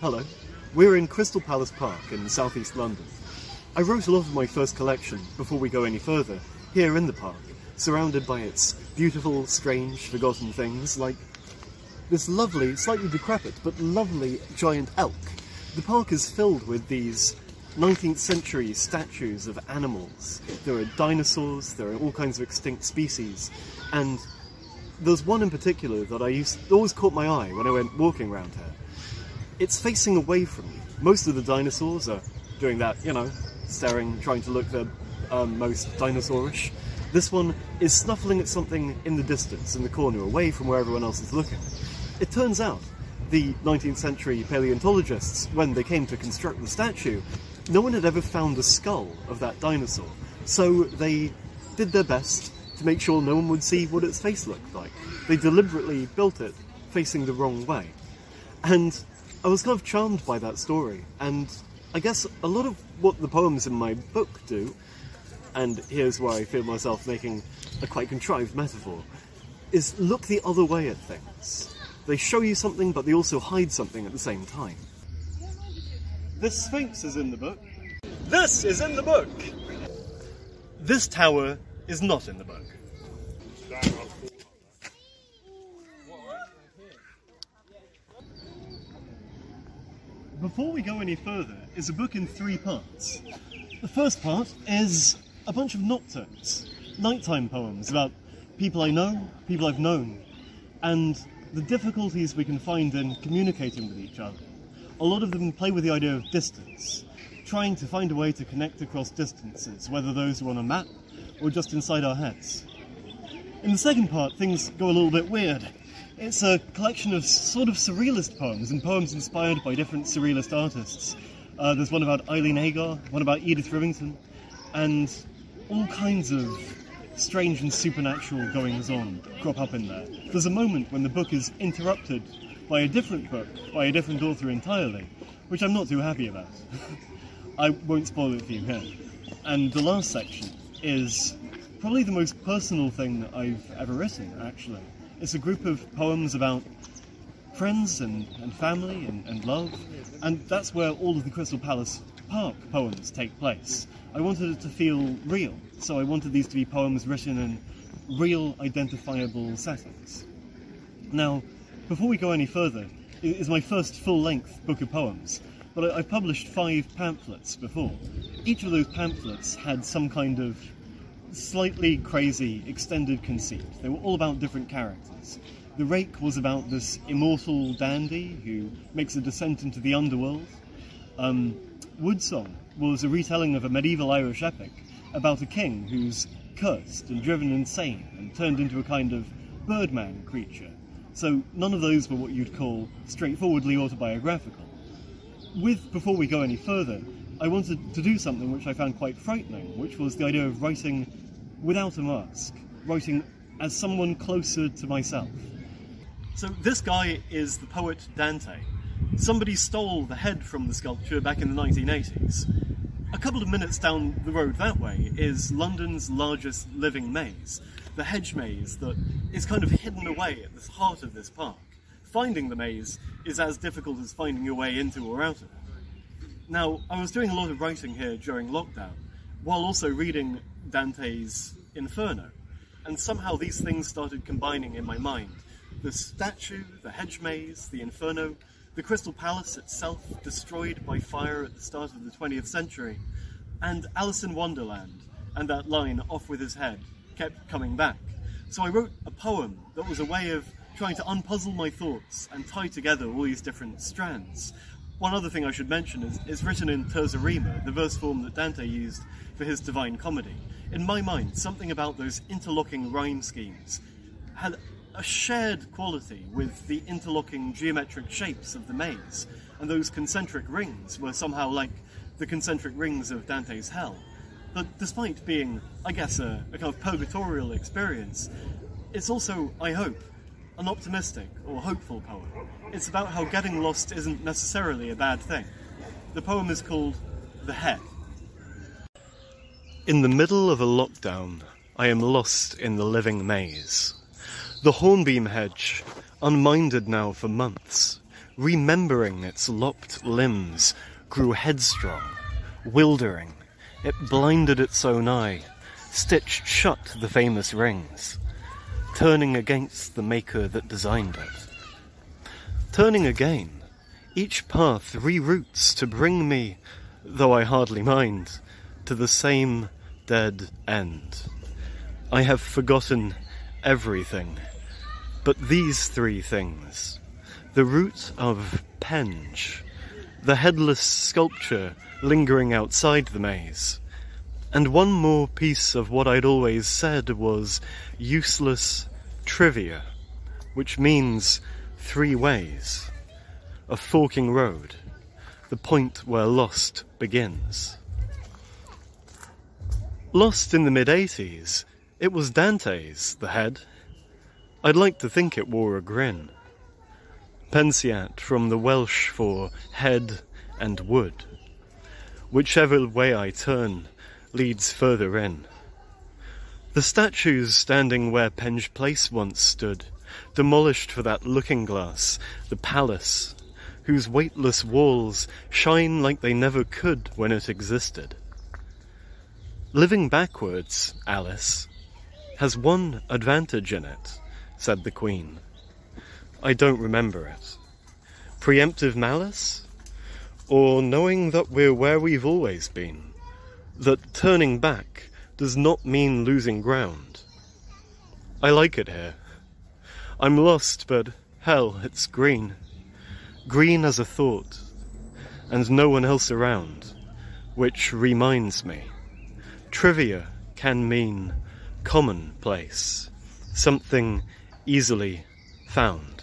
Hello. We're in Crystal Palace Park in southeast London. I wrote a lot of my first collection, before we go any further, here in the park, surrounded by its beautiful, strange, forgotten things, like this lovely, slightly decrepit, but lovely giant elk. The park is filled with these 19th century statues of animals. There are dinosaurs, there are all kinds of extinct species, and there's one in particular that always caught my eye when I went walking around here. It's facing away from me. Most of the dinosaurs are doing that, you know, staring, trying to look their most dinosaurish. This one is snuffling at something in the distance, in the corner, away from where everyone else is looking. It turns out, the 19th century paleontologists, when they came to construct the statue, no one had ever found a skull of that dinosaur, so they did their best to make sure no one would see what its face looked like. They deliberately built it facing the wrong way. And I was kind of charmed by that story, and I guess a lot of what the poems in my book do, and here's where I feel myself making a quite contrived metaphor, is look the other way at things. They show you something, but they also hide something at the same time. This Sphinx is in the book. This is in the book! This tower is not in the book. Before we go any further is a book in 3 parts. The first part is a bunch of nocturnes, nighttime poems about people I know, people I've known, and the difficulties we can find in communicating with each other. A lot of them play with the idea of distance, trying to find a way to connect across distances, whether those are on a map or just inside our heads. In the second part, things go a little bit weird. It's a collection of sort of surrealist poems, and poems inspired by different surrealist artists. There's one about Eileen Agar, one about Edith Rivington, and all kinds of strange and supernatural goings-on crop up in there. There's a moment when the book is interrupted by a different book, by a different author entirely, which I'm not too happy about. I won't spoil it for you here. And the last section is probably the most personal thing that I've ever written, actually. It's a group of poems about friends and family and love, and that's where all of the Crystal Palace Park poems take place. I wanted it to feel real, so I wanted these to be poems written in real, identifiable settings. Now, before we go any further, it is my first full-length book of poems, but I've published 5 pamphlets before. Each of those pamphlets had some kind of slightly crazy extended conceit. They were all about different characters. The Rake was about this immortal dandy who makes a descent into the underworld. Woodsong was a retelling of a medieval Irish epic about a king who's cursed and driven insane and turned into a kind of Birdman creature. So none of those were what you'd call straightforwardly autobiographical. Before we go any further, I wanted to do something which I found quite frightening, which was the idea of writing without a mask, writing as someone closer to myself. So this guy is the poet Dante. Somebody stole the head from the sculpture back in the 1980s. A couple of minutes down the road that way is London's largest living maze, the hedge maze that is kind of hidden away at the heart of this park. Finding the maze is as difficult as finding your way into or out of it. Now, I was doing a lot of writing here during lockdown, while also reading Dante's Inferno, and somehow these things started combining in my mind. The statue, the hedge maze, the Inferno, the Crystal Palace itself, destroyed by fire at the start of the 20th century, and Alice in Wonderland, and that line, "off with his head," kept coming back. So I wrote a poem that was a way of trying to unpuzzle my thoughts and tie together all these different strands. One other thing I should mention is it's written in terza rima, the verse form that Dante used for his Divine Comedy. In my mind, something about those interlocking rhyme schemes had a shared quality with the interlocking geometric shapes of the maze, and those concentric rings were somehow like the concentric rings of Dante's Hell. But despite being, I guess, a kind of purgatorial experience, it's also, I hope, an optimistic or hopeful poem. It's about how getting lost isn't necessarily a bad thing. The poem is called The Head. In the middle of a lockdown, I am lost in the living maze. The hornbeam hedge, unminded now for months, remembering its lopped limbs, grew headstrong, wildering. It blinded its own eye, stitched shut the famous rings, turning against the maker that designed it. Turning again, each path reroutes to bring me, though I hardly mind, to the same dead end. I have forgotten everything, but these three things: the root of Penge, the headless sculpture lingering outside the maze, and one more piece of what I'd always said was useless trivia, which means three ways, a forking road, the point where Lost begins. Lost in the mid-80s, it was Dante's, the head. I'd like to think it wore a grin. Pensiat from the Welsh for head and wood. Whichever way I turn leads further in. The statues standing where Penge Place once stood, demolished for that looking-glass, the palace, whose weightless walls shine like they never could when it existed. Living backwards, Alice, has one advantage in it, said the Queen. I don't remember it. Preemptive malice? Or knowing that we're where we've always been? That turning back does not mean losing ground? I like it here. I'm lost, but hell, it's green. Green as a thought, and no one else around, which reminds me. Trivia can mean commonplace, something easily found.